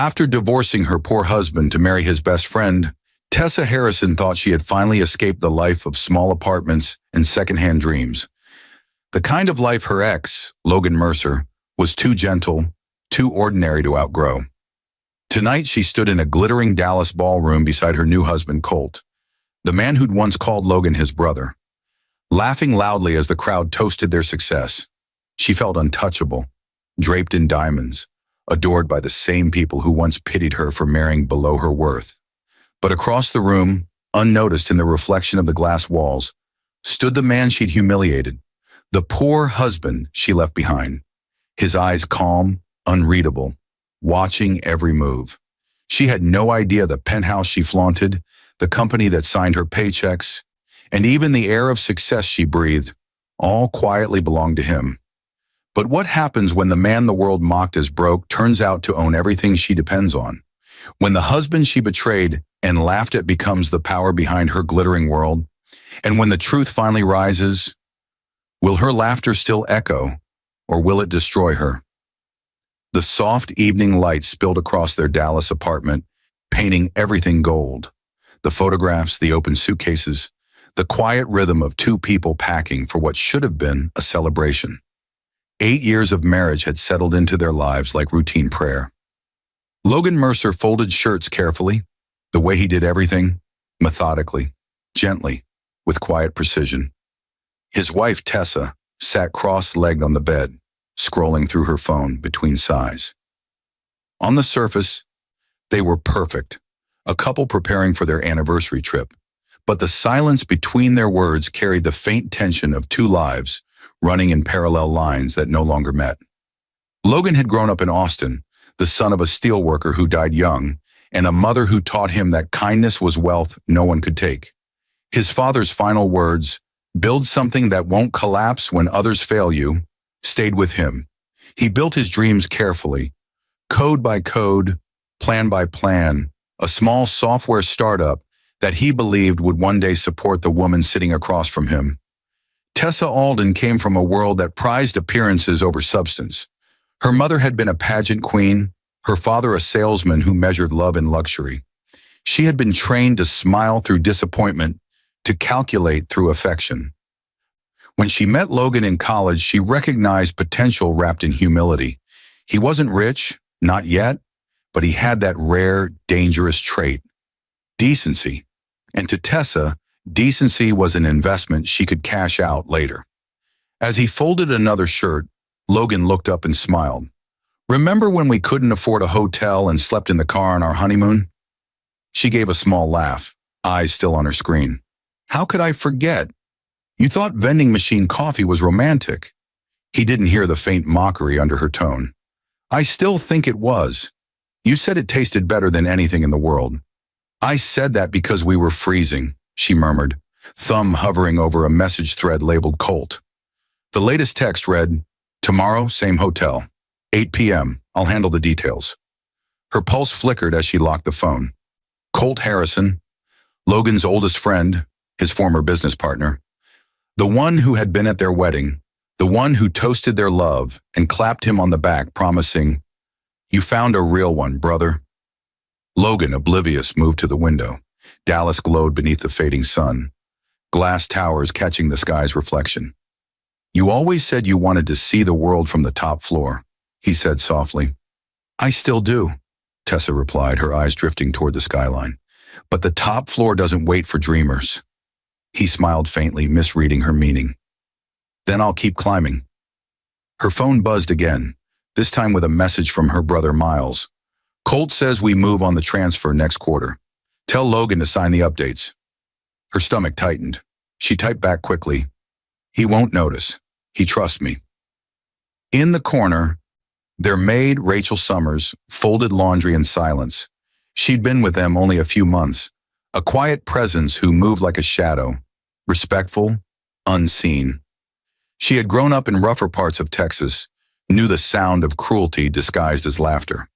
After divorcing her poor husband to marry his best friend, Tessa Harrison thought she had finally escaped the life of small apartments and secondhand dreams. The kind of life her ex, Logan Mercer, was too gentle, too ordinary to outgrow. Tonight she stood in a glittering Dallas ballroom beside her new husband Colt, the man who'd once called Logan his brother. Laughing loudly as the crowd toasted their success, she felt untouchable, draped in diamonds, adored by the same people who once pitied her for marrying below her worth. But across the room, unnoticed in the reflection of the glass walls, stood the man she'd humiliated, the poor husband she left behind, his eyes calm, unreadable, watching every move. She had no idea the penthouse she flaunted, the company that signed her paychecks, and even the air of success she breathed, all quietly belonged to him. But what happens when the man the world mocked as broke turns out to own everything she depends on? When the husband she betrayed and laughed at becomes the power behind her glittering world? And when the truth finally rises, will her laughter still echo, or will it destroy her? The soft evening light spilled across their Dallas apartment, painting everything gold. The photographs, the open suitcases, the quiet rhythm of two people packing for what should have been a celebration. 8 years of marriage had settled into their lives like routine prayer. Logan Mercer folded shirts carefully, the way he did everything, methodically, gently, with quiet precision. His wife, Tessa, sat cross-legged on the bed, scrolling through her phone between sighs. On the surface, they were perfect, a couple preparing for their anniversary trip, but the silence between their words carried the faint tension of two lives running in parallel lines that no longer met. Logan had grown up in Austin, the son of a steelworker who died young, and a mother who taught him that kindness was wealth no one could take. His father's final words, "Build something that won't collapse when others fail you," stayed with him. He built his dreams carefully, code by code, plan by plan, a small software startup that he believed would one day support the woman sitting across from him. Tessa Alden came from a world that prized appearances over substance. Her mother had been a pageant queen, her father a salesman who measured love in luxury. She had been trained to smile through disappointment, to calculate through affection. When she met Logan in college, she recognized potential wrapped in humility. He wasn't rich, not yet, but he had that rare, dangerous trait, decency. And to Tessa, decency was an investment she could cash out later. As he folded another shirt, Logan looked up and smiled. "Remember when we couldn't afford a hotel and slept in the car on our honeymoon?" She gave a small laugh, eyes still on her screen. "How could I forget? You thought vending machine coffee was romantic." He didn't hear the faint mockery under her tone. "I still think it was. You said it tasted better than anything in the world." "I said that because we were freezing," she murmured, thumb hovering over a message thread labeled Colt. The latest text read, "Tomorrow, same hotel. 8 p.m. I'll handle the details." Her pulse flickered as she locked the phone. Colt Harrison, Logan's oldest friend, his former business partner, the one who had been at their wedding, the one who toasted their love and clapped him on the back, promising, "You found a real one, brother." Logan, oblivious, moved to the window. Dallas glowed beneath the fading sun, glass towers catching the sky's reflection. "You always said you wanted to see the world from the top floor," he said softly. "I still do," Tessa replied, her eyes drifting toward the skyline. "But the top floor doesn't wait for dreamers." He smiled faintly, misreading her meaning. "Then I'll keep climbing." Her phone buzzed again, this time with a message from her brother Miles. "Colt says we move on the transfer next quarter. Tell Logan to sign the updates." Her stomach tightened. She typed back quickly, "He won't notice. He trusts me." In the corner, their maid, Rachel Summers, folded laundry in silence. She'd been with them only a few months, a quiet presence who moved like a shadow, respectful, unseen. She had grown up in rougher parts of Texas, knew the sound of cruelty disguised as laughter.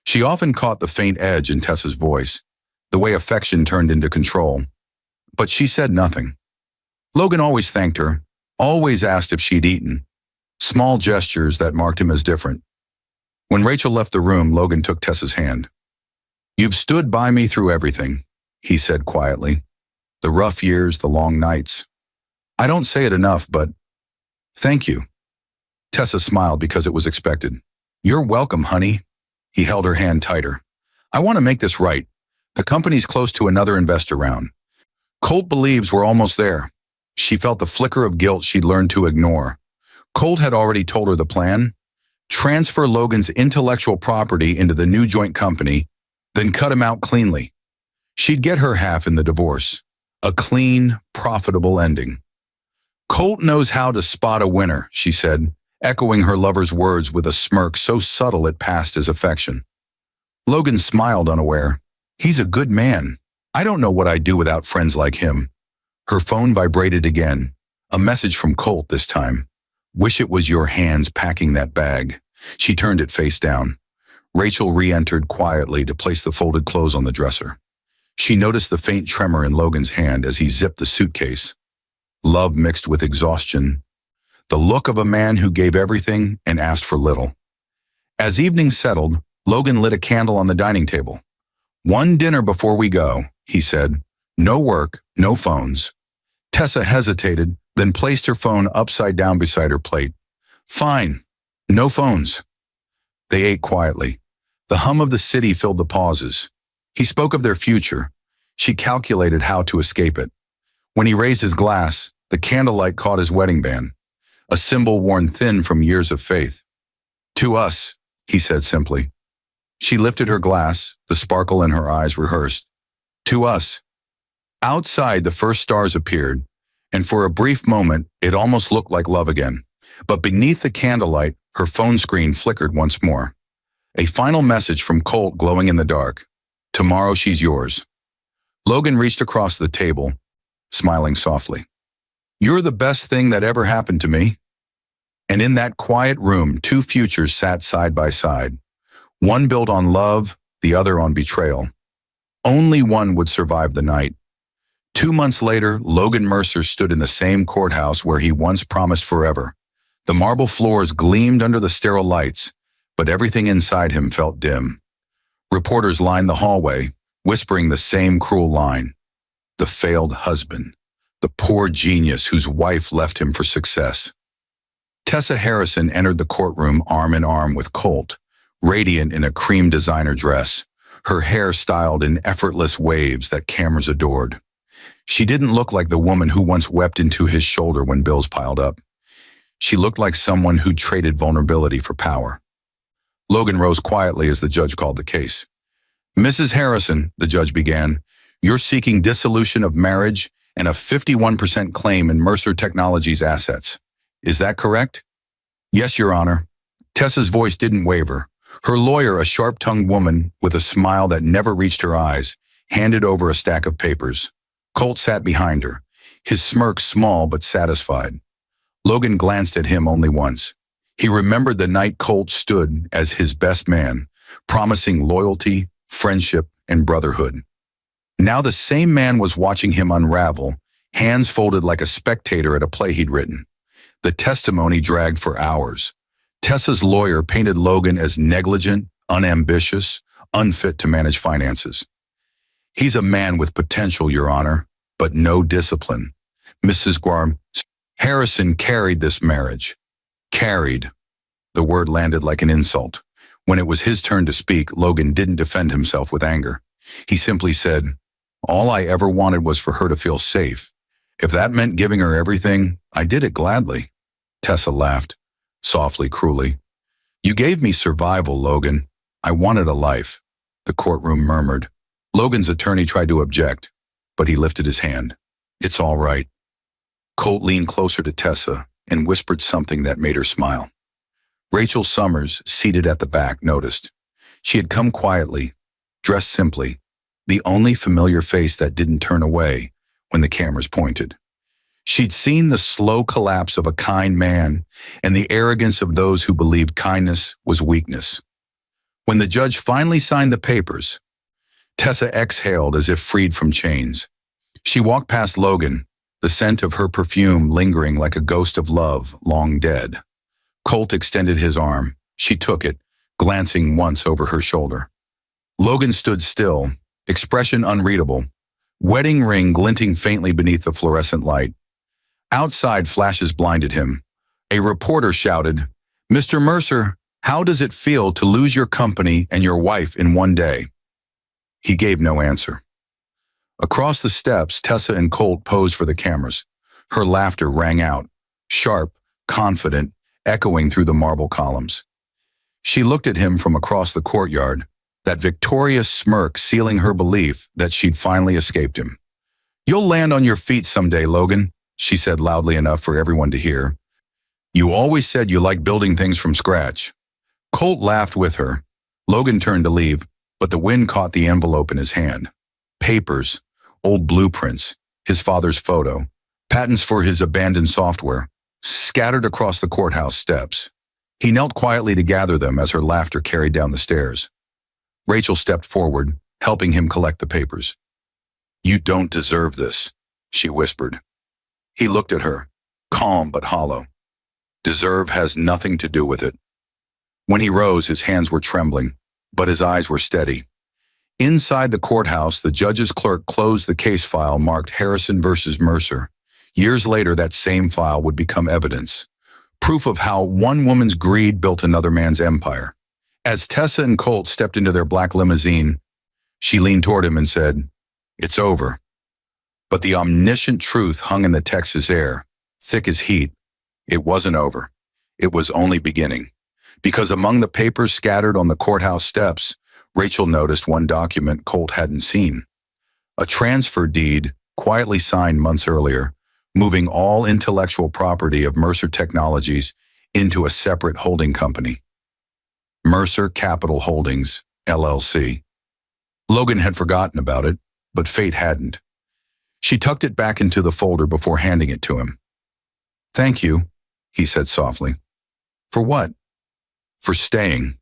She often caught the faint edge in Tessa's voice, the way affection turned into control. But she said nothing. Logan always thanked her, always asked if she'd eaten, small gestures that marked him as different. When Rachel left the room, Logan took Tessa's hand. "You've stood by me through everything," he said quietly. "The rough years, the long nights. I don't say it enough, but thank you." Tessa smiled because it was expected. "You're welcome, honey." He held her hand tighter. "I want to make this right. The company's close to another investor round. Colt believes we're almost there." She felt the flicker of guilt she'd learned to ignore. Colt had already told her the plan: transfer Logan's intellectual property into the new joint company, then cut him out cleanly. She'd get her half in the divorce. A clean, profitable ending. "Colt knows how to spot a winner," she said, echoing her lover's words with a smirk so subtle it passed as affection. Logan smiled unaware. "He's a good man. I don't know what I'd do without friends like him." Her phone vibrated again. A message from Colt this time. "Wish it was your hands packing that bag." She turned it face down. Rachel re-entered quietly to place the folded clothes on the dresser. She noticed the faint tremor in Logan's hand as he zipped the suitcase. Love mixed with exhaustion. The look of a man who gave everything and asked for little. As evening settled, Logan lit a candle on the dining table. "One dinner before we go," he said. "No work, no phones." Tessa hesitated, then placed her phone upside down beside her plate. "Fine. No phones." They ate quietly. The hum of the city filled the pauses. He spoke of their future. She calculated how to escape it. When he raised his glass, the candlelight caught his wedding band, a symbol worn thin from years of faith. "To us," he said simply. She lifted her glass, the sparkle in her eyes rehearsed. "To us." Outside, the first stars appeared, and for a brief moment, it almost looked like love again. But beneath the candlelight, her phone screen flickered once more. A final message from Colt glowing in the dark. "Tomorrow she's yours." Logan reached across the table, smiling softly. "You're the best thing that ever happened to me." And in that quiet room, two futures sat side by side. One built on love, the other on betrayal. Only one would survive the night. 2 months later, Logan Mercer stood in the same courthouse where he once promised forever. The marble floors gleamed under the sterile lights, but everything inside him felt dim. Reporters lined the hallway, whispering the same cruel line. The failed husband. The poor genius whose wife left him for success. Tessa Harrison entered the courtroom arm in arm with Colt, radiant in a cream designer dress, her hair styled in effortless waves that cameras adored. She didn't look like the woman who once wept into his shoulder when bills piled up. She looked like someone who traded vulnerability for power. Logan rose quietly as the judge called the case. "Mrs. Harrison," the judge began, "you're seeking dissolution of marriage and a 51% claim in Mercer Technologies' assets. Is that correct?" "Yes, Your Honor." Tessa's voice didn't waver. Her lawyer, a sharp-tongued woman with a smile that never reached her eyes, handed over a stack of papers. Colt sat behind her, his smirk small but satisfied. Logan glanced at him only once. He remembered the night Colt stood as his best man, promising loyalty, friendship, and brotherhood. Now the same man was watching him unravel, hands folded like a spectator at a play he'd written. The testimony dragged for hours. Tessa's lawyer painted Logan as negligent, unambitious, unfit to manage finances. "He's a man with potential, Your Honor, but no discipline." Mrs. Harrison carried this marriage. Carried. The word landed like an insult. When it was his turn to speak, Logan didn't defend himself with anger. He simply said, "All I ever wanted was for her to feel safe. If that meant giving her everything, I did it gladly." Tessa laughed, softly, cruelly. "You gave me survival, Logan. I wanted a life." The courtroom murmured. Logan's attorney tried to object, but he lifted his hand. "It's all right." Colt leaned closer to Tessa and whispered something that made her smile. Rachel Summers, seated at the back, noticed. She had come quietly, dressed simply, the only familiar face that didn't turn away when the cameras pointed. She'd seen the slow collapse of a kind man and the arrogance of those who believed kindness was weakness. When the judge finally signed the papers, Tessa exhaled as if freed from chains. She walked past Logan, the scent of her perfume lingering like a ghost of love long dead. Colt extended his arm. She took it, glancing once over her shoulder. Logan stood still, expression unreadable, wedding ring glinting faintly beneath the fluorescent light. Outside, flashes blinded him. A reporter shouted, "Mr. Mercer, how does it feel to lose your company and your wife in one day?" He gave no answer. Across the steps, Tessa and Colt posed for the cameras. Her laughter rang out, sharp, confident, echoing through the marble columns. She looked at him from across the courtyard, that victorious smirk sealing her belief that she'd finally escaped him. "You'll land on your feet someday, Logan," she said loudly enough for everyone to hear. "You always said you liked building things from scratch." Colt laughed with her. Logan turned to leave, but the wind caught the envelope in his hand. Papers, old blueprints, his father's photo, patents for his abandoned software, scattered across the courthouse steps. He knelt quietly to gather them as her laughter carried down the stairs. Rachel stepped forward, helping him collect the papers. "You don't deserve this," she whispered. He looked at her, calm but hollow. "Deserve has nothing to do with it." When he rose, his hands were trembling, but his eyes were steady. Inside the courthouse, the judge's clerk closed the case file marked Harrison versus Mercer. Years later, that same file would become evidence, proof of how one woman's greed built another man's empire. As Tessa and Colt stepped into their black limousine, she leaned toward him and said, "It's over." But the omniscient truth hung in the Texas air, thick as heat. It wasn't over. It was only beginning. Because among the papers scattered on the courthouse steps, Rachel noticed one document Colt hadn't seen. A transfer deed, quietly signed months earlier, moving all intellectual property of Mercer Technologies into a separate holding company. Mercer Capital Holdings, LLC. Logan had forgotten about it, but fate hadn't. She tucked it back into the folder before handing it to him. "Thank you," he said softly. "For what?" "For staying."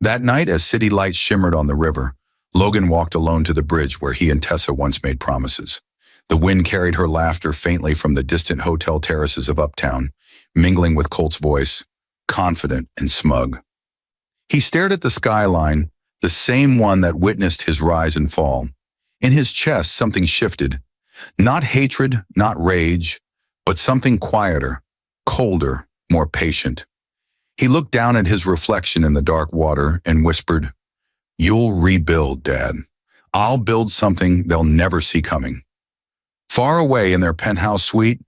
That night, as city lights shimmered on the river, Logan walked alone to the bridge where he and Tessa once made promises. The wind carried her laughter faintly from the distant hotel terraces of Uptown, mingling with Colt's voice, confident and smug. He stared at the skyline, the same one that witnessed his rise and fall. In his chest, something shifted. Not hatred, not rage, but something quieter, colder, more patient. He looked down at his reflection in the dark water and whispered, "You'll rebuild, Dad. I'll build something they'll never see coming." Far away in their penthouse suite,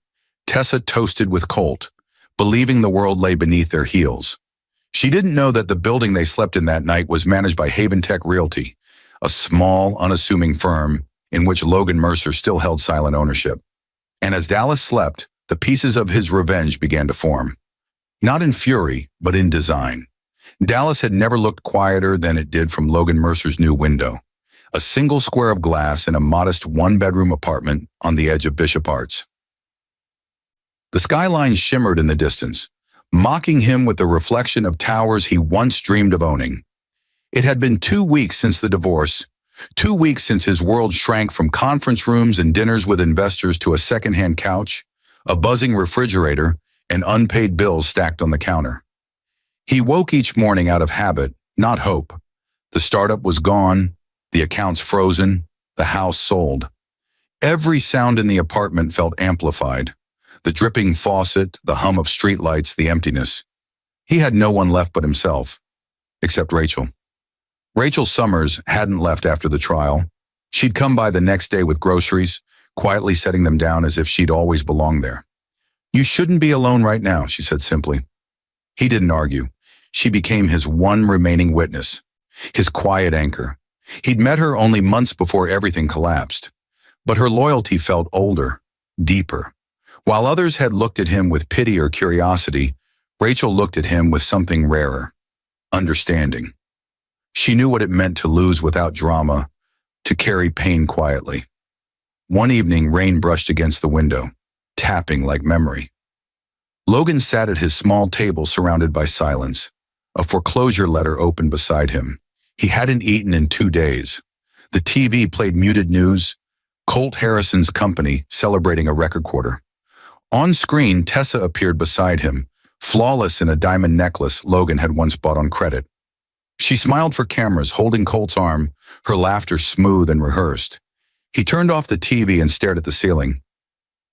Tessa toasted with Colt, believing the world lay beneath their heels. She didn't know that the building they slept in that night was managed by Haven Tech Realty, a small, unassuming firm in which Logan Mercer still held silent ownership. And as Dallas slept, the pieces of his revenge began to form. Not in fury, but in design. Dallas had never looked quieter than it did from Logan Mercer's new window. A single square of glass in a modest one-bedroom apartment on the edge of Bishop Arts. The skyline shimmered in the distance, mocking him with the reflection of towers he once dreamed of owning. It had been 2 weeks since the divorce, 2 weeks since his world shrank from conference rooms and dinners with investors to a second-hand couch, a buzzing refrigerator, and unpaid bills stacked on the counter. He woke each morning out of habit, not hope. The startup was gone, the accounts frozen, the house sold. Every sound in the apartment felt amplified. The dripping faucet, the hum of streetlights, the emptiness. He had no one left but himself, except Rachel. Rachel Summers hadn't left after the trial. She'd come by the next day with groceries, quietly setting them down as if she'd always belonged there. "You shouldn't be alone right now," she said simply. He didn't argue. She became his one remaining witness, his quiet anchor. He'd met her only months before everything collapsed. But her loyalty felt older, deeper. While others had looked at him with pity or curiosity, Rachel looked at him with something rarer, understanding. She knew what it meant to lose without drama, to carry pain quietly. One evening, rain brushed against the window, tapping like memory. Logan sat at his small table surrounded by silence, a foreclosure letter open beside him. He hadn't eaten in 2 days. The TV played muted news, Colt Harrison's company celebrating a record quarter. On screen, Tessa appeared beside him, flawless in a diamond necklace Logan had once bought on credit. She smiled for cameras, holding Colt's arm, her laughter smooth and rehearsed. He turned off the TV and stared at the ceiling.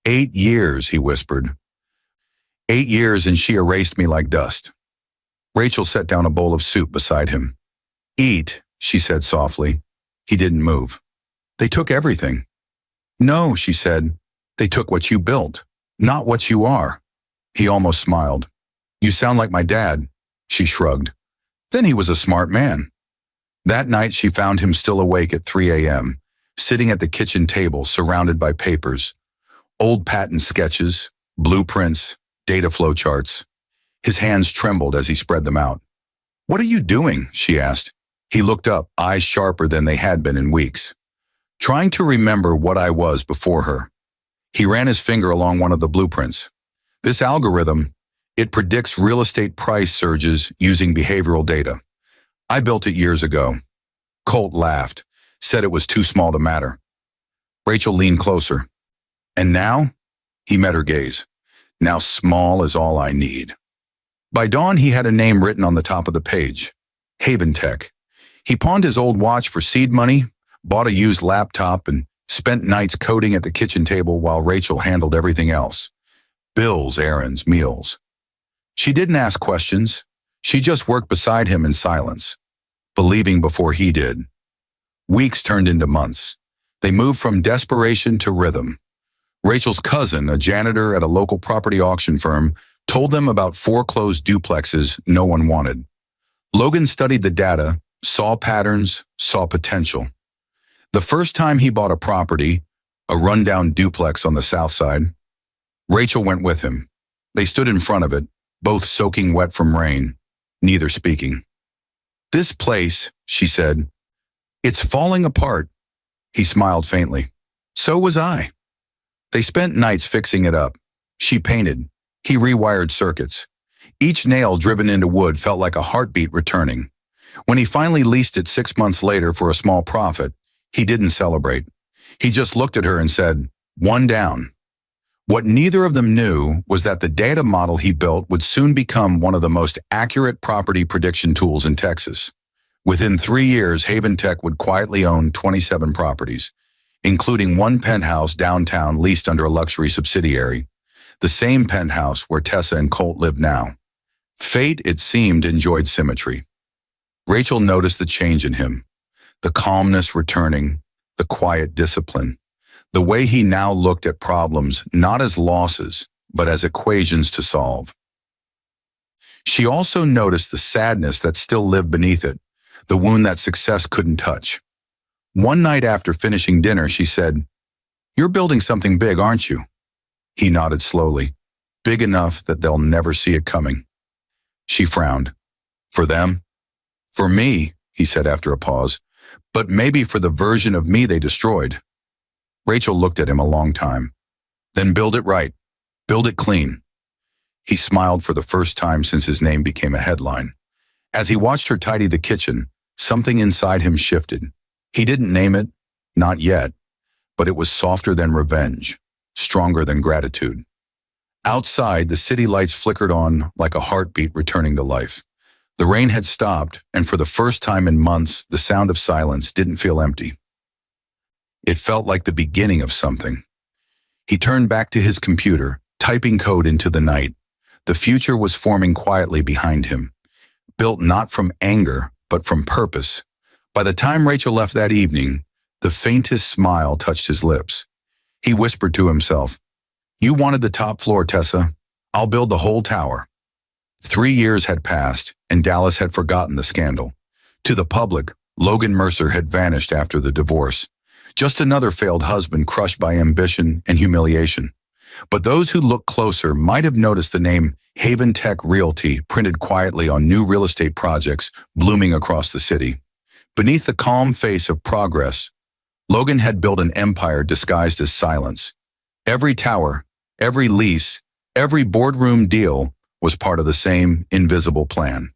8 years, he whispered. 8 years, and she erased me like dust. Rachel set down a bowl of soup beside him. Eat, she said softly. He didn't move. They took everything. No, she said. They took what you built, not what you are. He almost smiled. You sound like my dad, she shrugged. Then he was a smart man. That night she found him still awake at 3 a.m., sitting at the kitchen table surrounded by papers, old patent sketches, blueprints, data flow charts. His hands trembled as he spread them out. What are you doing? She asked. He looked up, eyes sharper than they had been in weeks. Trying to remember what I was before her. He ran his finger along one of the blueprints. This algorithm, it predicts real estate price surges using behavioral data. I built it years ago. Colt laughed, said it was too small to matter. Rachel leaned closer. And now? He met her gaze. Now small is all I need. By dawn, he had a name written on the top of the page. Haven Tech. He pawned his old watch for seed money, bought a used laptop, and spent nights coding at the kitchen table while Rachel handled everything else. Bills, errands, meals. She didn't ask questions. She just worked beside him in silence, believing before he did. Weeks turned into months. They moved from desperation to rhythm. Rachel's cousin, a janitor at a local property auction firm, told them about foreclosed duplexes no one wanted. Logan studied the data, saw patterns, saw potential. The first time he bought a property, a rundown duplex on the south side, Rachel went with him. They stood in front of it, both soaking wet from rain, neither speaking. This place, she said, it's falling apart. He smiled faintly. So was I. They spent nights fixing it up. She painted. He rewired circuits. Each nail driven into wood felt like a heartbeat returning. When he finally leased it 6 months later for a small profit, he didn't celebrate. He just looked at her and said, one down. What neither of them knew was that the data model he built would soon become one of the most accurate property prediction tools in Texas. Within 3 years, Haven Tech would quietly own 27 properties, including one penthouse downtown leased under a luxury subsidiary, the same penthouse where Tessa and Colt live now. Fate, it seemed, enjoyed symmetry. Rachel noticed the change in him, the calmness returning, the quiet discipline, the way he now looked at problems not as losses, but as equations to solve. She also noticed the sadness that still lived beneath it, the wound that success couldn't touch. One night after finishing dinner, she said, "You're building something big, aren't you?" He nodded slowly, big enough that they'll never see it coming. She frowned. For them? For me, he said after a pause, but maybe for the version of me they destroyed. Rachel looked at him a long time. Then build it right. Build it clean. He smiled for the first time since his name became a headline. As he watched her tidy the kitchen, something inside him shifted. He didn't name it, not yet, but it was softer than revenge, stronger than gratitude. Outside, the city lights flickered on like a heartbeat returning to life. The rain had stopped, and for the first time in months, the sound of silence didn't feel empty. It felt like the beginning of something. He turned back to his computer, typing code into the night. The future was forming quietly behind him, built not from anger, but from purpose. By the time Rachel left that evening, the faintest smile touched his lips. He whispered to himself, "You wanted the top floor, Tessa. I'll build the whole tower." 3 years had passed, and Dallas had forgotten the scandal. To the public, Logan Mercer had vanished after the divorce. Just another failed husband crushed by ambition and humiliation. But those who looked closer might have noticed the name Haven Tech Realty printed quietly on new real estate projects blooming across the city. Beneath the calm face of progress, Logan had built an empire disguised as silence. Every tower, every lease, every boardroom deal was part of the same invisible plan.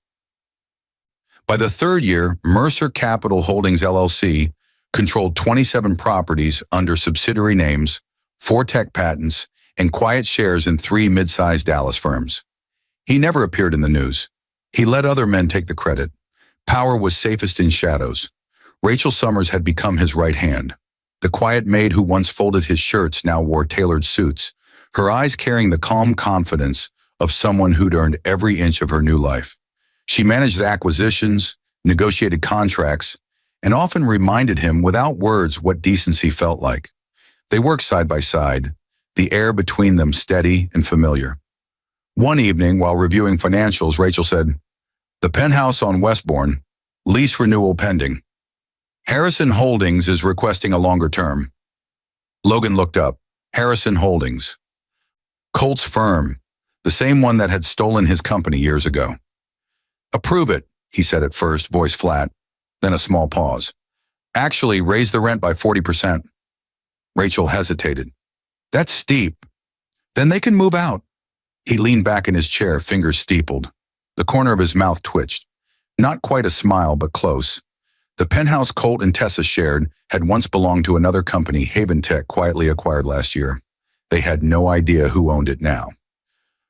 By the 3rd year, Mercer Capital Holdings LLC controlled 27 properties under subsidiary names, 4 tech patents, and quiet shares in 3 mid-sized Dallas firms. He never appeared in the news. He let other men take the credit, Power was safest in shadows. Rachel Summers had become his right hand. The quiet maid who once folded his shirts now wore tailored suits, her eyes carrying the calm confidence of someone who'd earned every inch of her new life. She managed acquisitions, negotiated contracts, and often reminded him without words what decency felt like. They worked side by side, the air between them steady and familiar. One evening, while reviewing financials, Rachel said, "The penthouse on Westbourne, lease renewal pending. Harrison Holdings is requesting a longer term." Logan looked up. Harrison Holdings. Colt's firm, the same one that had stolen his company years ago. "Approve it," he said at first, voice flat, then a small pause. "Actually, raise the rent by 40%. Rachel hesitated. "That's steep. Then they can move out." He leaned back in his chair, fingers steepled. The corner of his mouth twitched. Not quite a smile, but close. The penthouse Colt and Tessa shared had once belonged to another company Haven Tech quietly acquired last year. They had no idea who owned it now.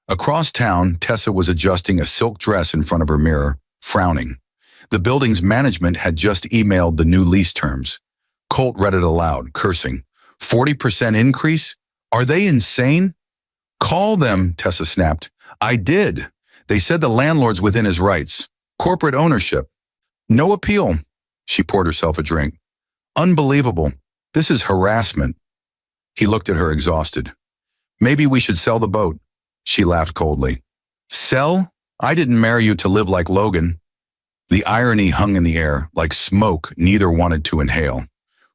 Across town, Tessa was adjusting a silk dress in front of her mirror, frowning. The building's management had just emailed the new lease terms. Colt read it aloud, cursing. 40% increase? Are they insane? "Call them," Tessa snapped. "I did. They said the landlord's within his rights. Corporate ownership. No appeal." She poured herself a drink. "Unbelievable. This is harassment." He looked at her, exhausted. "Maybe we should sell the boat." She laughed coldly. "Sell? I didn't marry you to live like Logan." The irony hung in the air, like smoke neither wanted to inhale.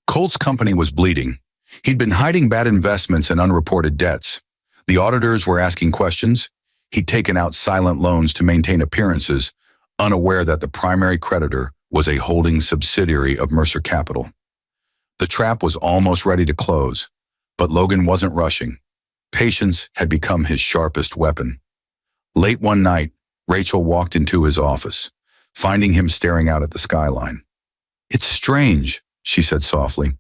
Colt's company was bleeding. He'd been hiding bad investments and unreported debts. The auditors were asking questions. He'd taken out silent loans to maintain appearances, unaware that the primary creditor was a holding subsidiary of Mercer Capital. The trap was almost ready to close, but Logan wasn't rushing. Patience had become his sharpest weapon. Late one night, Rachel walked into his office, finding him staring out at the skyline. "It's strange," she said softly.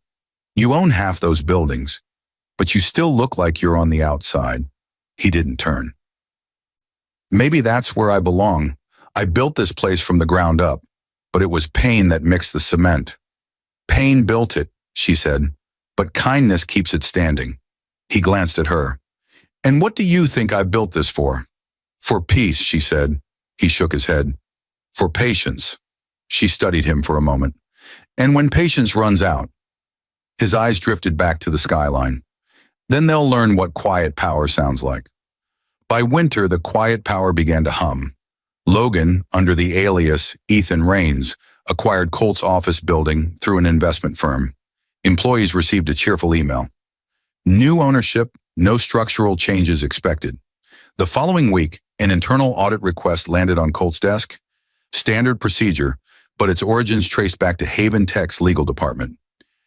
"You own half those buildings, but you still look like you're on the outside." He didn't turn. "Maybe that's where I belong. I built this place from the ground up, but it was pain that mixed the cement." "Pain built it," she said, "but kindness keeps it standing." He glanced at her. "And what do you think I built this for?" "For peace," she said. He shook his head. "For patience." She studied him for a moment. "And when patience runs out?" His eyes drifted back to the skyline. "Then they'll learn what quiet power sounds like." By winter, the quiet power began to hum. Logan, under the alias Ethan Rains, acquired Colt's office building through an investment firm. Employees received a cheerful email. New ownership, no structural changes expected. The following week, an internal audit request landed on Colt's desk. Standard procedure, but its origins traced back to Haven Tech's legal department.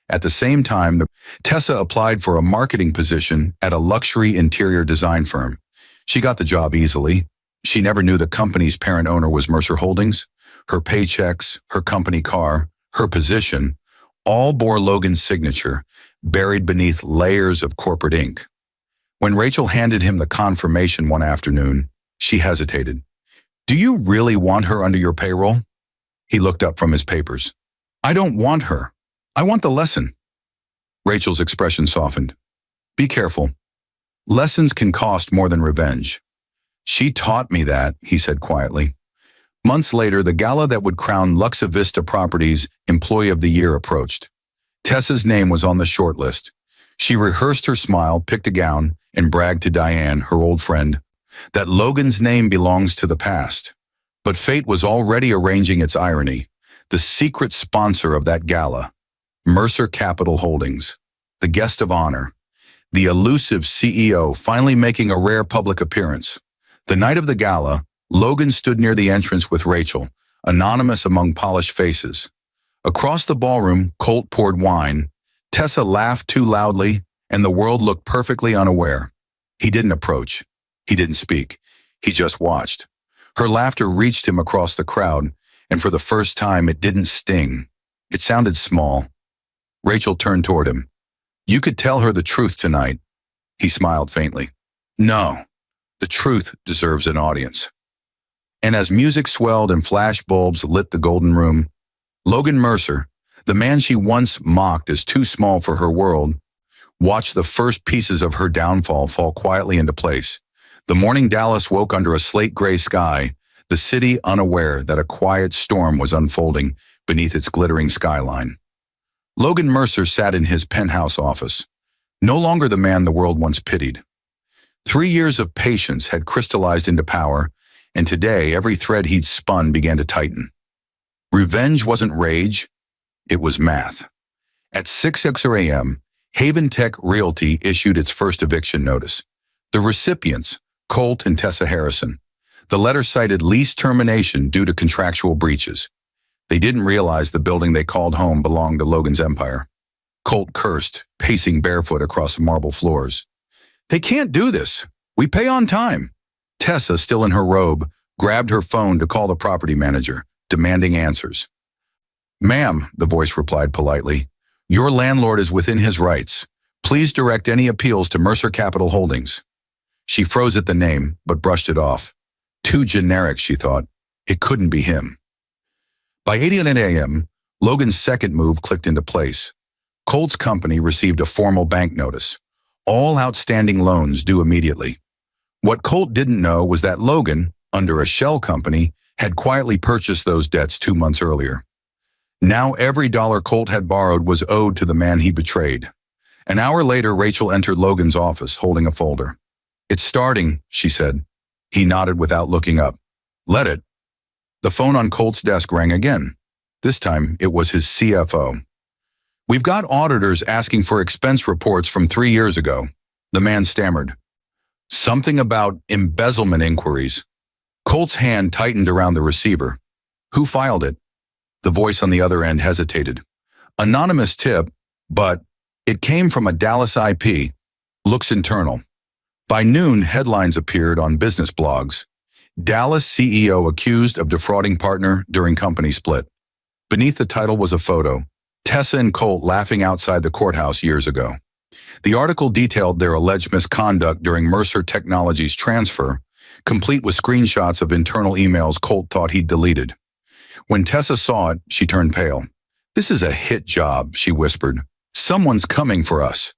At the same time, Tessa applied for a marketing position at a luxury interior design firm. She got the job easily. She never knew the company's parent owner was Mercer Holdings. Her paychecks, her company car, her position, all bore Logan's signature, buried beneath layers of corporate ink. When Rachel handed him the confirmation one afternoon, she hesitated. "Do you really want her under your payroll?" He looked up from his papers. "I don't want her. I want the lesson." Rachel's expression softened. "Be careful. Lessons can cost more than revenge." "She taught me that," he said quietly. Months later, the gala that would crown Luxa Vista Properties Employee of the Year approached. Tessa's name was on the shortlist. She rehearsed her smile, picked a gown, and bragged to Diane, her old friend, that Logan's name belongs to the past. But fate was already arranging its irony. The secret sponsor of that gala, Mercer Capital Holdings, the guest of honor, the elusive CEO finally making a rare public appearance. The night of the gala, Logan stood near the entrance with Rachel, anonymous among polished faces. Across the ballroom, Colt poured wine. Tessa laughed too loudly, and the world looked perfectly unaware. He didn't approach. He didn't speak. He just watched. Her laughter reached him across the crowd, and for the first time it didn't sting. It sounded small. Rachel turned toward him. "You could tell her the truth tonight." He smiled faintly. "No, the truth deserves an audience." And as music swelled and flash bulbs lit the golden room, Logan Mercer, the man she once mocked as too small for her world, watched the first pieces of her downfall fall quietly into place. The morning Dallas woke under a slate-gray sky, the city unaware that a quiet storm was unfolding beneath its glittering skyline. Logan Mercer sat in his penthouse office, no longer the man the world once pitied. 3 years of patience had crystallized into power, and today every thread he'd spun began to tighten. Revenge wasn't rage, it was math. At 6 a.m., Haven Tech Realty issued its first eviction notice. The recipients, Colt and Tessa Harrison. The letter cited lease termination due to contractual breaches. They didn't realize the building they called home belonged to Logan's empire. Colt cursed, pacing barefoot across marble floors. "They can't do this. We pay on time." Tessa, still in her robe, grabbed her phone to call the property manager, demanding answers. "Ma'am," the voice replied politely, "your landlord is within his rights. Please direct any appeals to Mercer Capital Holdings." She froze at the name, but brushed it off. Too generic, she thought. It couldn't be him. By 8 a.m., Logan's second move clicked into place. Colt's company received a formal bank notice. All outstanding loans due immediately. What Colt didn't know was that Logan, under a shell company, had quietly purchased those debts 2 months earlier. Now every dollar Colt had borrowed was owed to the man he betrayed. An hour later, Rachel entered Logan's office holding a folder. "It's starting," she said. He nodded without looking up. "Let it." The phone on Colt's desk rang again. This time, it was his CFO. "We've got auditors asking for expense reports from 3 years ago," the man stammered. "Something about embezzlement inquiries." Colt's hand tightened around the receiver. "Who filed it?" The voice on the other end hesitated. "Anonymous tip, but it came from a Dallas IP. Looks internal." By noon, headlines appeared on business blogs. Dallas CEO accused of defrauding partner during company split. Beneath the title was a photo. Tessa and Colt laughing outside the courthouse years ago. The article detailed their alleged misconduct during Mercer Technologies' transfer, complete with screenshots of internal emails Colt thought he'd deleted. When Tessa saw it, she turned pale. "This is a hit job," she whispered. "Someone's coming for us."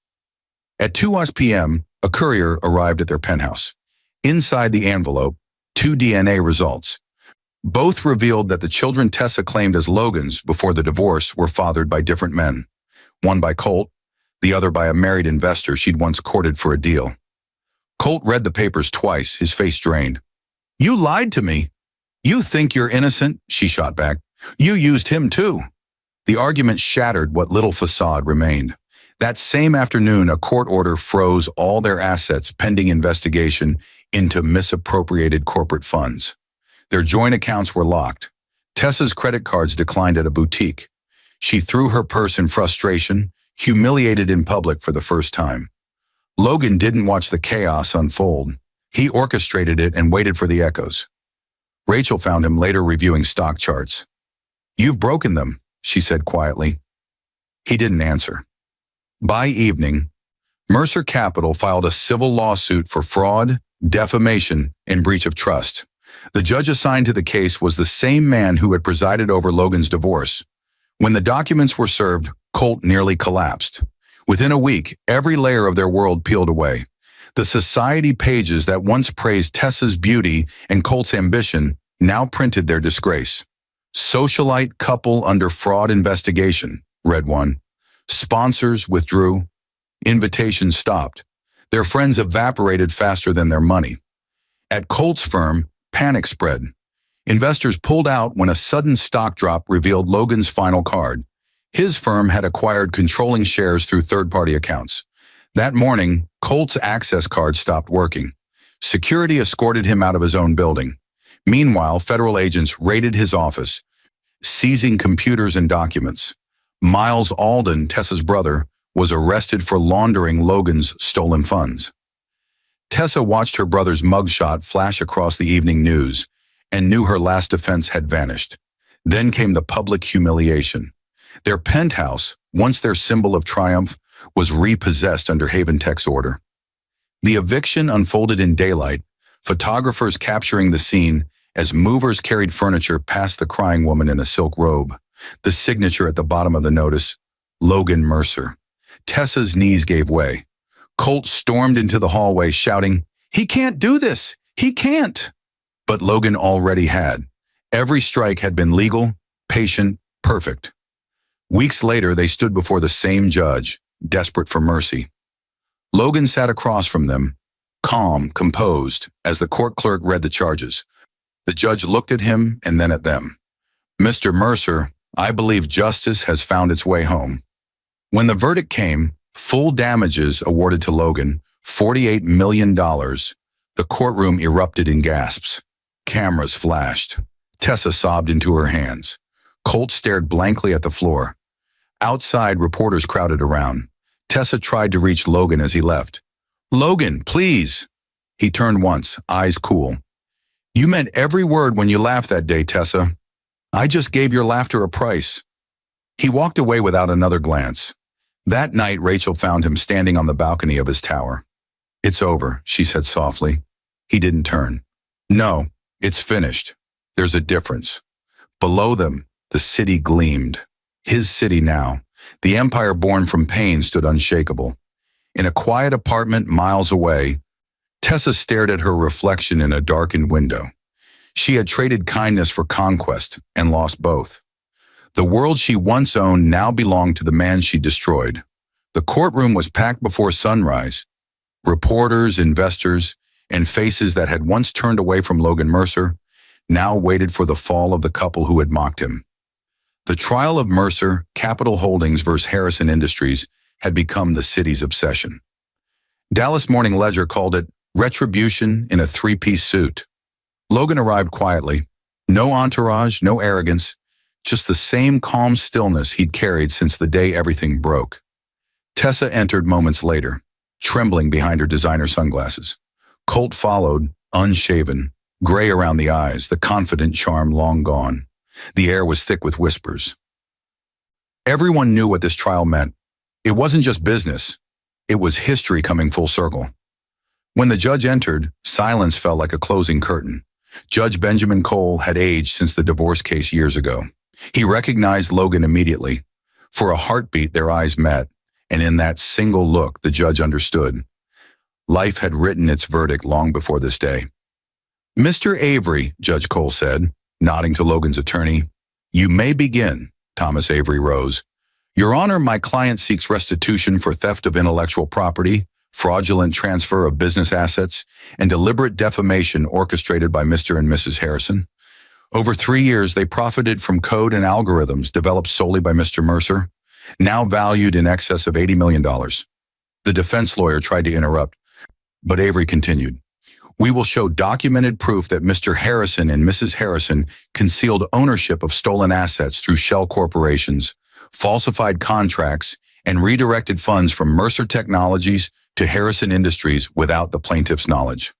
At 2 p.m., a courier arrived at their penthouse. Inside the envelope, 2 DNA results. Both revealed that the children Tessa claimed as Logan's before the divorce were fathered by different men. One by Colt, the other by a married investor she'd once courted for a deal. Colt read the papers twice, his face drained. "You lied to me." "You think you're innocent?" she shot back. "You used him too." The argument shattered what little facade remained. That same afternoon, a court order froze all their assets pending investigation into misappropriated corporate funds. Their joint accounts were locked. Tessa's credit cards declined at a boutique. She threw her purse in frustration, humiliated in public for the first time. Logan didn't watch the chaos unfold. He orchestrated it and waited for the echoes. Rachel found him later reviewing stock charts. "You've broken them," she said quietly. He didn't answer. By evening, Mercer Capital filed a civil lawsuit for fraud, defamation, and breach of trust. The judge assigned to the case was the same man who had presided over Logan's divorce. When the documents were served, Colt nearly collapsed. Within a week, every layer of their world peeled away. The society pages that once praised Tessa's beauty and Colt's ambition now printed their disgrace. "Socialite couple under fraud investigation," read one. Sponsors withdrew. Invitations stopped. Their friends evaporated faster than their money. At Colt's firm, panic spread. Investors pulled out when a sudden stock drop revealed Logan's final card. His firm had acquired controlling shares through third-party accounts. That morning, Colt's access card stopped working. Security escorted him out of his own building. Meanwhile, federal agents raided his office, seizing computers and documents. Miles Alden, Tessa's brother, was arrested for laundering Logan's stolen funds. Tessa watched her brother's mugshot flash across the evening news and knew her last defense had vanished. Then came the public humiliation. Their penthouse, once their symbol of triumph, was repossessed under Haven Tech's order. The eviction unfolded in daylight, photographers capturing the scene as movers carried furniture past the crying woman in a silk robe. The signature at the bottom of the notice, Logan Mercer. Tessa's knees gave way. Colt stormed into the hallway shouting, "He can't do this! He can't!" But Logan already had. Every strike had been legal, patient, perfect. Weeks later, they stood before the same judge, desperate for mercy. Logan sat across from them, calm, composed, as the court clerk read the charges. The judge looked at him and then at them. "Mr. Mercer, I believe justice has found its way home." When the verdict came, full damages awarded to Logan, $48 million, the courtroom erupted in gasps. Cameras flashed. Tessa sobbed into her hands. Colt stared blankly at the floor. Outside, reporters crowded around. Tessa tried to reach Logan as he left. "Logan, please!" He turned once, eyes cool. "You meant every word when you laughed that day, Tessa. I just gave your laughter a price." He walked away without another glance. That night, Rachel found him standing on the balcony of his tower. "It's over," she said softly. He didn't turn. "No, it's finished. There's a difference." Below them, the city gleamed. His city now. The empire born from pain stood unshakable. In a quiet apartment miles away, Tessa stared at her reflection in a darkened window. She had traded kindness for conquest and lost both. The world she once owned now belonged to the man she destroyed. The courtroom was packed before sunrise. Reporters, investors, and faces that had once turned away from Logan Mercer now waited for the fall of the couple who had mocked him. The trial of Mercer, Capital Holdings versus Harrison Industries, had become the city's obsession. Dallas Morning Ledger called it retribution in a three-piece suit. Logan arrived quietly. No entourage, no arrogance, just the same calm stillness he'd carried since the day everything broke. Tessa entered moments later, trembling behind her designer sunglasses. Colt followed, unshaven, gray around the eyes, the confident charm long gone. The air was thick with whispers. Everyone knew what this trial meant. It wasn't just business. It was history coming full circle. When the judge entered, silence fell like a closing curtain. Judge Benjamin Cole had aged since the divorce case years ago. He recognized Logan immediately. For a heartbeat, their eyes met, and in that single look, the judge understood. Life had written its verdict long before this day. "Mr. Avery," Judge Cole said, nodding to Logan's attorney, "you may begin." Thomas Avery rose. "Your Honor, my client seeks restitution for theft of intellectual property, fraudulent transfer of business assets, and deliberate defamation orchestrated by Mr. and Mrs. Harrison. Over 3 years, they profited from code and algorithms developed solely by Mr. Mercer, now valued in excess of $80 million. The defense lawyer tried to interrupt, but Avery continued. "We will show documented proof that Mr. Harrison and Mrs. Harrison concealed ownership of stolen assets through shell corporations, falsified contracts, and redirected funds from Mercer Technologies to Harrison Industries without the plaintiff's knowledge."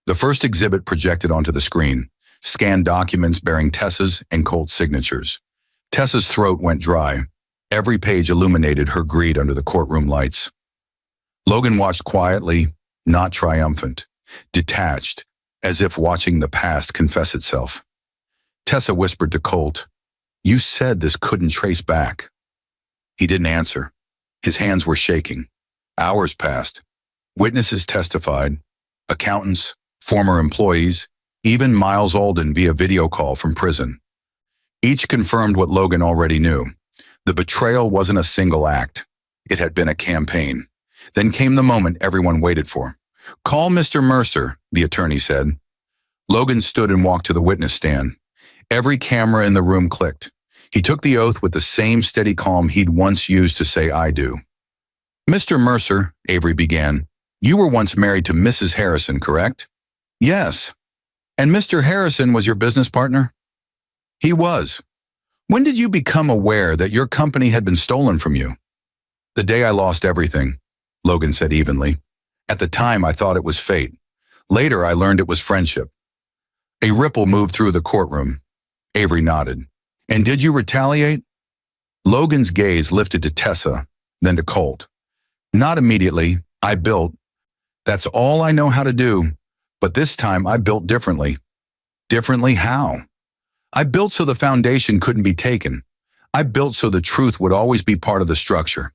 The first exhibit projected onto the screen, scanned documents bearing Tessa's and Colt's signatures. Tessa's throat went dry. Every page illuminated her greed under the courtroom lights. Logan watched quietly, not triumphant, detached, as if watching the past confess itself. Tessa whispered to Colt, "You said this couldn't trace back." He didn't answer. His hands were shaking. Hours passed. Witnesses testified. Accountants, former employees, even Miles Alden via video call from prison. Each confirmed what Logan already knew. The betrayal wasn't a single act. It had been a campaign. Then came the moment everyone waited for. "Call Mr. Mercer," the attorney said. Logan stood and walked to the witness stand. Every camera in the room clicked. He took the oath with the same steady calm he'd once used to say, "I do." "Mr. Mercer," Avery began, "you were once married to Mrs. Harrison, correct?" "Yes." "And Mr. Harrison was your business partner?" "He was." "When did you become aware that your company had been stolen from you?" "The day I lost everything," Logan said evenly. "At the time, I thought it was fate. Later, I learned it was friendship." A ripple moved through the courtroom. Avery nodded. "And did you retaliate?" Logan's gaze lifted to Tessa, then to Colt. "Not immediately. I built. That's all I know how to do. But this time, I built differently." Differently how? I built so the foundation couldn't be taken. I built so the truth would always be part of the structure.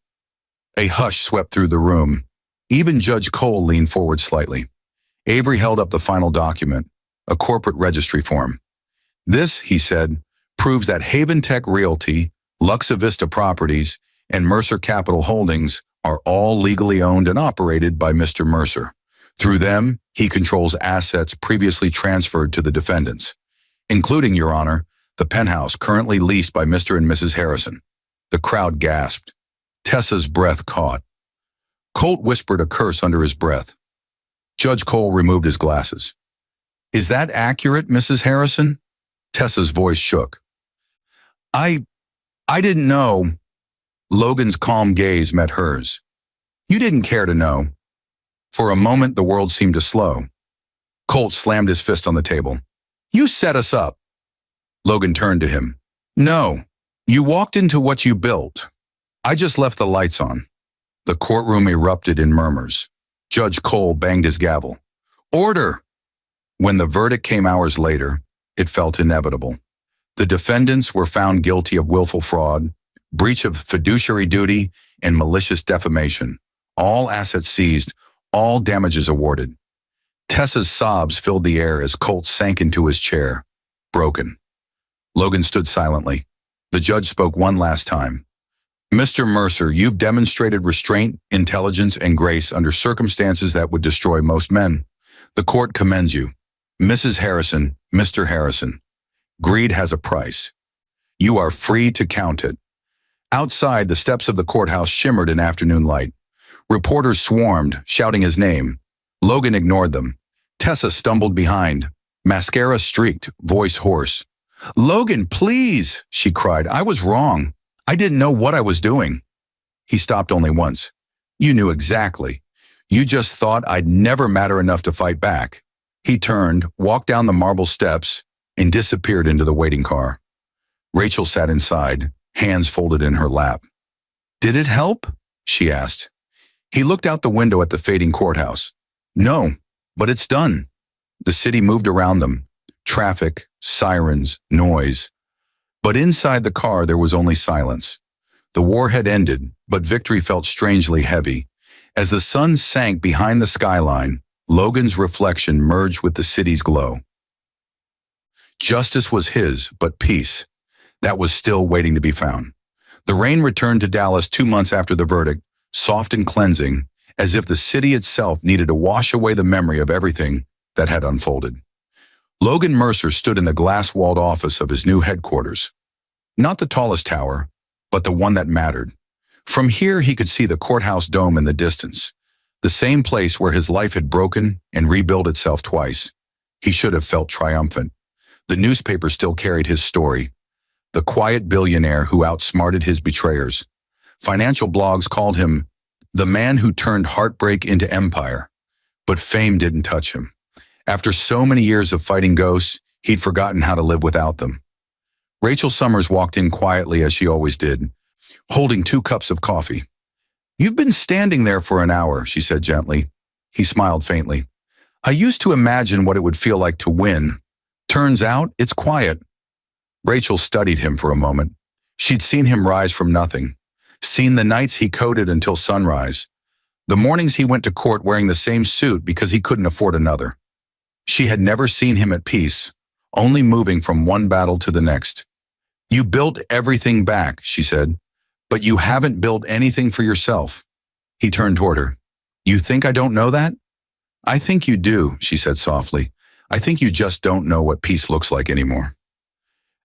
A hush swept through the room. Even Judge Cole leaned forward slightly. Avery held up the final document, a corporate registry form. This, he said, proves that Haven Tech Realty, Luxa Vista Properties, and Mercer Capital Holdings are all legally owned and operated by Mr. Mercer. Through them, he controls assets previously transferred to the defendants, including, Your Honor, the penthouse currently leased by Mr. and Mrs. Harrison. The crowd gasped. Tessa's breath caught. Colt whispered a curse under his breath. Judge Cole removed his glasses. Is that accurate, Mrs. Harrison? Tessa's voice shook. I didn't know. Logan's calm gaze met hers. You didn't care to know. For a moment, the world seemed to slow. Colt slammed his fist on the table. You set us up. Logan turned to him. No, you walked into what you built. I just left the lights on. The courtroom erupted in murmurs. Judge Cole banged his gavel. Order! When the verdict came hours later, it felt inevitable. The defendants were found guilty of willful fraud, breach of fiduciary duty, and malicious defamation. All assets seized, all damages awarded. Tessa's sobs filled the air as Colt sank into his chair, broken. Logan stood silently. The judge spoke one last time. Mr. Mercer, you've demonstrated restraint, intelligence, and grace under circumstances that would destroy most men. The court commends you. Mrs. Harrison, Mr. Harrison, greed has a price. You are free to count it. Outside, the steps of the courthouse shimmered in afternoon light. Reporters swarmed, shouting his name. Logan ignored them. Tessa stumbled behind. Mascara streaked, voice hoarse. Logan, please, she cried. I was wrong. I didn't know what I was doing. He stopped only once. You knew exactly. You just thought I'd never matter enough to fight back. He turned, walked down the marble steps, and disappeared into the waiting car. Rachel sat inside, hands folded in her lap. Did it help? She asked. He looked out the window at the fading courthouse. No, but it's done. The city moved around them. Traffic, sirens, noise. But inside the car there was only silence. The war had ended, but victory felt strangely heavy. As the sun sank behind the skyline, Logan's reflection merged with the city's glow. Justice was his, but peace, that was still waiting to be found. The rain returned to Dallas 2 months after the verdict, soft and cleansing, as if the city itself needed to wash away the memory of everything that had unfolded. Logan Mercer stood in the glass-walled office of his new headquarters. Not the tallest tower, but the one that mattered. From here he could see the courthouse dome in the distance, the same place where his life had broken and rebuilt itself twice. He should have felt triumphant. The newspaper still carried his story. The quiet billionaire who outsmarted his betrayers. Financial blogs called him the man who turned heartbreak into empire. But fame didn't touch him. After so many years of fighting ghosts, he'd forgotten how to live without them. Rachel Summers walked in quietly as she always did, holding 2 cups of coffee. You've been standing there for an hour, she said gently. He smiled faintly. I used to imagine what it would feel like to win. Turns out, it's quiet. Rachel studied him for a moment. She'd seen him rise from nothing, seen the nights he coded until sunrise, the mornings he went to court wearing the same suit because he couldn't afford another. She had never seen him at peace, only moving from one battle to the next. You built everything back, she said, but you haven't built anything for yourself. He turned toward her. You think I don't know that? I think you do, she said softly. I think you just don't know what peace looks like anymore.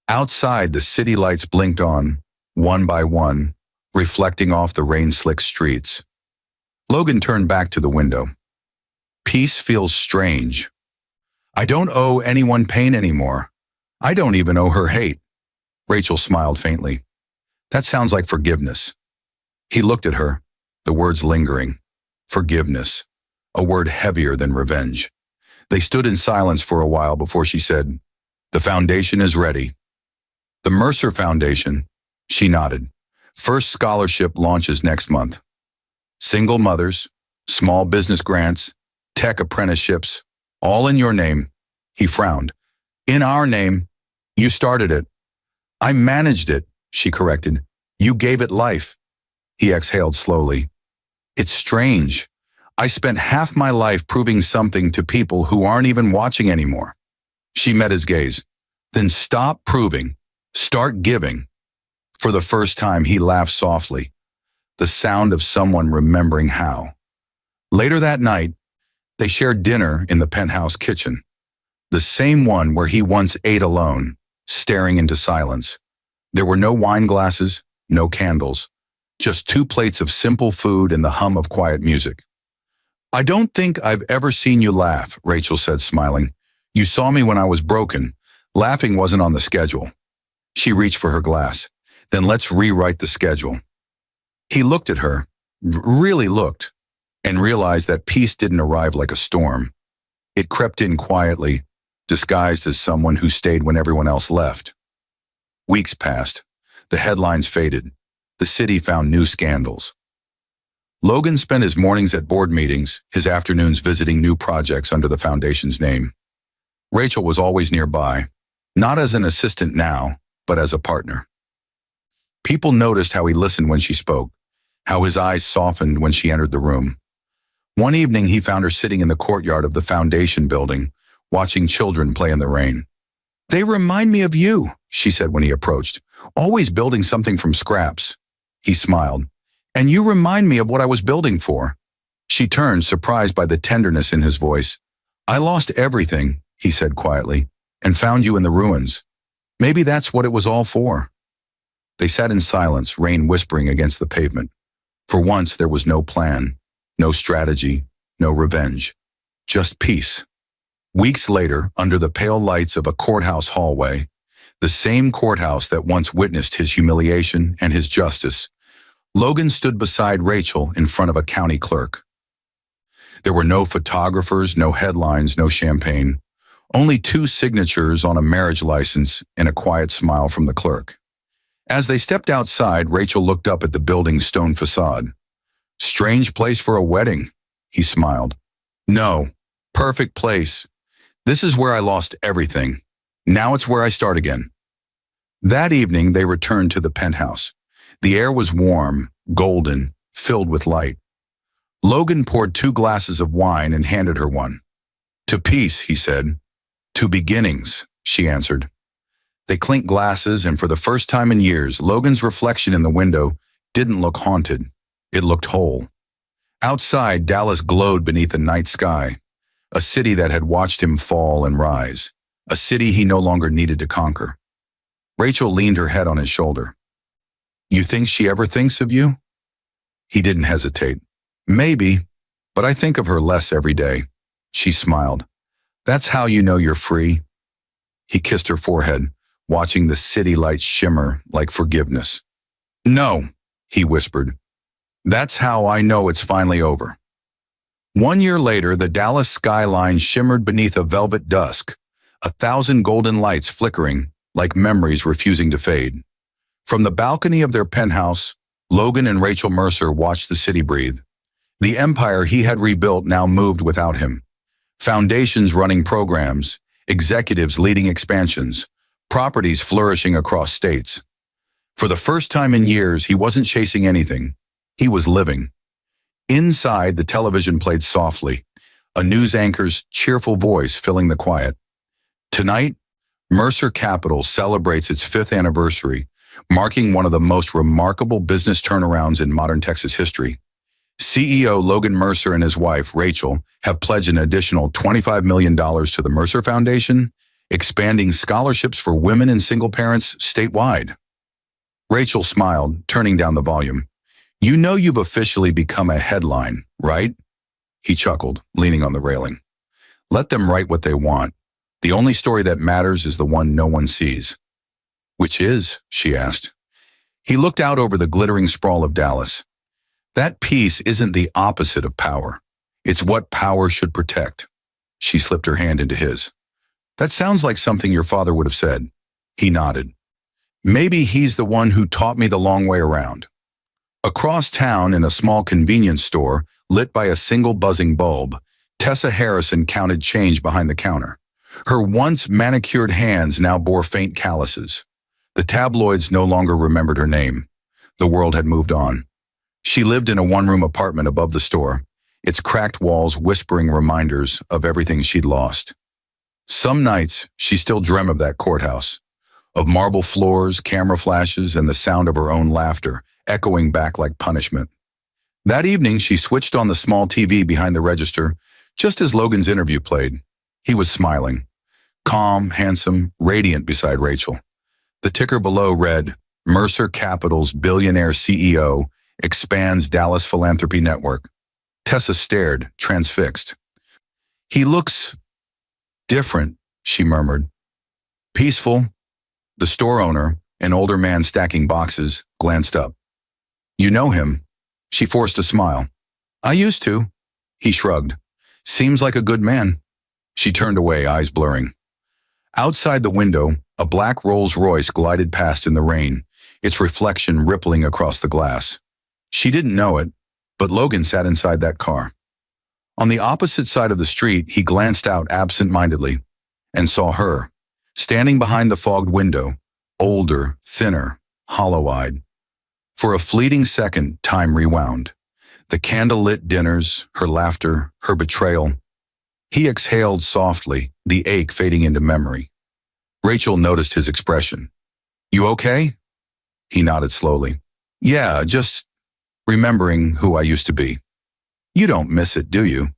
Outside, the city lights blinked on, one by one, reflecting off the rain-slicked streets. Logan turned back to the window. Peace feels strange. I don't owe anyone pain anymore. I don't even owe her hate. Rachel smiled faintly. That sounds like forgiveness. He looked at her, the words lingering. Forgiveness, a word heavier than revenge. They stood in silence for a while before she said, The foundation is ready. The Mercer Foundation, she nodded. First scholarship launches next month. Single mothers, small business grants, tech apprenticeships, all in your name. He frowned. In our name. You started it. I managed it, she corrected. You gave it life. He exhaled slowly. It's strange. I spent half my life proving something to people who aren't even watching anymore. She met his gaze. Then stop proving. Start giving. For the first time, he laughed softly, the sound of someone remembering how. Later that night, they shared dinner in the penthouse kitchen, the same one where he once ate alone, staring into silence. There were no wine glasses, no candles, just 2 plates of simple food and the hum of quiet music. I don't think I've ever seen you laugh, Rachel said, smiling. You saw me when I was broken. Laughing wasn't on the schedule. She reached for her glass. Then let's rewrite the schedule. He looked at her, really looked, and realized that peace didn't arrive like a storm. It crept in quietly, disguised as someone who stayed when everyone else left. Weeks passed. The headlines faded. The city found new scandals. Logan spent his mornings at board meetings, his afternoons visiting new projects under the foundation's name. Rachel was always nearby, not as an assistant now, but as a partner. People noticed how he listened when she spoke, how his eyes softened when she entered the room. One evening, he found her sitting in the courtyard of the foundation building, watching children play in the rain. They remind me of you, she said when he approached, always building something from scraps. He smiled. And you remind me of what I was building for. She turned, surprised by the tenderness in his voice. I lost everything, he said quietly, and found you in the ruins. Maybe that's what it was all for. They sat in silence, rain whispering against the pavement. For once, there was no plan, no strategy, no revenge, just peace. Weeks later, under the pale lights of a courthouse hallway, the same courthouse that once witnessed his humiliation and his justice, Logan stood beside Rachel in front of a county clerk. There were no photographers, no headlines, no champagne, only 2 signatures on a marriage license and a quiet smile from the clerk. As they stepped outside, Rachel looked up at the building's stone facade. Strange place for a wedding, he smiled. No, perfect place. This is where I lost everything. Now it's where I start again. That evening, they returned to the penthouse. The air was warm, golden, filled with light. Logan poured 2 glasses of wine and handed her one. To peace, he said. To beginnings, she answered. They clinked glasses, and for the first time in years, Logan's reflection in the window didn't look haunted. It looked whole. Outside, Dallas glowed beneath a night sky, a city that had watched him fall and rise, a city he no longer needed to conquer. Rachel leaned her head on his shoulder. You think she ever thinks of you? He didn't hesitate. Maybe, but I think of her less every day. She smiled. That's how you know you're free. He kissed her forehead, watching the city lights shimmer like forgiveness. No, he whispered. That's how I know it's finally over. 1 year later, the Dallas skyline shimmered beneath a velvet dusk, 1,000 golden lights flickering like memories refusing to fade. From the balcony of their penthouse, Logan and Rachel Mercer watched the city breathe. The empire he had rebuilt now moved without him. Foundations running programs, executives leading expansions, properties flourishing across states. For the first time in years, he wasn't chasing anything. He was living. Inside, the television played softly, a news anchor's cheerful voice filling the quiet. Tonight, Mercer Capital celebrates its 5th anniversary, marking one of the most remarkable business turnarounds in modern Texas history. CEO Logan Mercer and his wife, Rachel, have pledged an additional $25 million to the Mercer Foundation, expanding scholarships for women and single parents statewide. Rachel smiled, turning down the volume. You know you've officially become a headline, right? He chuckled, leaning on the railing. Let them write what they want. The only story that matters is the one no one sees. Which is? She asked. He looked out over the glittering sprawl of Dallas. That peace isn't the opposite of power. It's what power should protect. She slipped her hand into his. That sounds like something your father would have said. He nodded. Maybe he's the one who taught me the long way around. Across town, in a small convenience store, lit by a single buzzing bulb, Tessa Harrison counted change behind the counter. Her once manicured hands now bore faint calluses. The tabloids no longer remembered her name. The world had moved on. She lived in a one-room apartment above the store, its cracked walls whispering reminders of everything she'd lost. Some nights, she still dreamt of that courthouse, of marble floors, camera flashes, and the sound of her own laughter, echoing back like punishment. That evening, she switched on the small TV behind the register, just as Logan's interview played. He was smiling, calm, handsome, radiant beside Rachel. The ticker below read, Mercer Capital's Billionaire CEO expands Dallas Philanthropy Network. Tessa stared, transfixed. He looks different, she murmured. Peaceful. The store owner, an older man stacking boxes, glanced up. You know him? She forced a smile. I used to. He shrugged. Seems like a good man. She turned away, eyes blurring. Outside the window, a black Rolls-Royce glided past in the rain, its reflection rippling across the glass. She didn't know it, but Logan sat inside that car. On the opposite side of the street, he glanced out absent-mindedly and saw her, standing behind the fogged window, older, thinner, hollow-eyed. For a fleeting second, time rewound. The candle-lit dinners, her laughter, her betrayal. He exhaled softly, the ache fading into memory. Rachel noticed his expression. You okay? He nodded slowly. Yeah, just remembering who I used to be. You don't miss it, do you?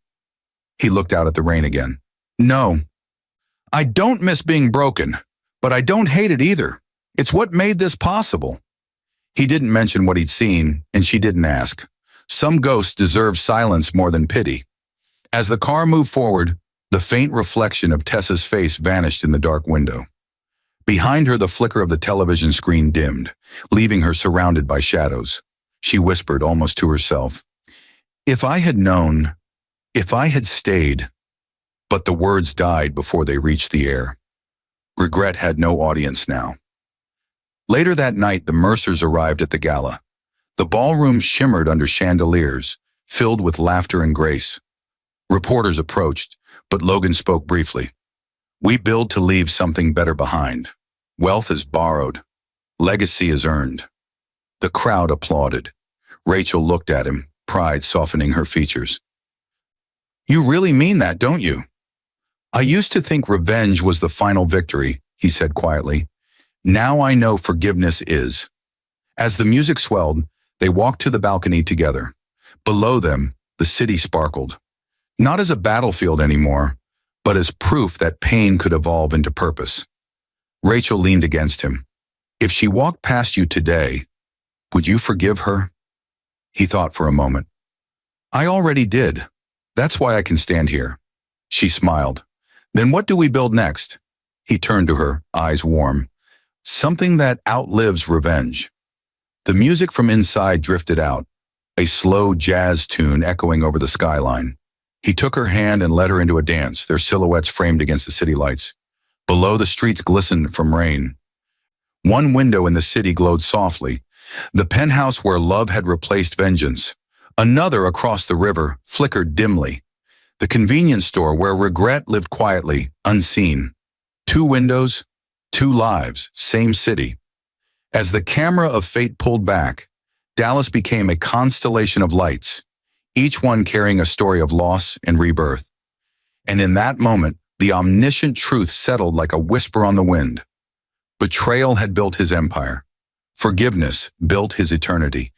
He looked out at the rain again. No. I don't miss being broken, but I don't hate it either. It's what made this possible. He didn't mention what he'd seen, and she didn't ask. Some ghosts deserve silence more than pity. As the car moved forward, the faint reflection of Tessa's face vanished in the dark window. Behind her, the flicker of the television screen dimmed, leaving her surrounded by shadows. She whispered almost to herself, If I had known, if I had stayed. But the words died before they reached the air. Regret had no audience now. Later that night, the Mercers arrived at the gala. The ballroom shimmered under chandeliers, filled with laughter and grace. Reporters approached, but Logan spoke briefly. We build to leave something better behind. Wealth is borrowed. Legacy is earned. The crowd applauded. Rachel looked at him, pride softening her features. You really mean that, don't you? I used to think revenge was the final victory, he said quietly. Now I know forgiveness is. As the music swelled, they walked to the balcony together. Below them, the city sparkled. Not as a battlefield anymore, but as proof that pain could evolve into purpose. Rachel leaned against him. If she walked past you today, would you forgive her? He thought for a moment. I already did. That's why I can stand here. She smiled. Then what do we build next? He turned to her, eyes warm. Something that outlives revenge. The music from inside drifted out, a slow jazz tune echoing over the skyline. He took her hand and led her into a dance, their silhouettes framed against the city lights. Below, the streets glistened from rain. One window in the city glowed softly, the penthouse where love had replaced vengeance. Another across the river flickered dimly, the convenience store where regret lived quietly, unseen. 2 windows, 2 lives, same city. As the camera of fate pulled back, Dallas became a constellation of lights, each one carrying a story of loss and rebirth. And in that moment, the omniscient truth settled like a whisper on the wind. Betrayal had built his empire. Forgiveness built his eternity.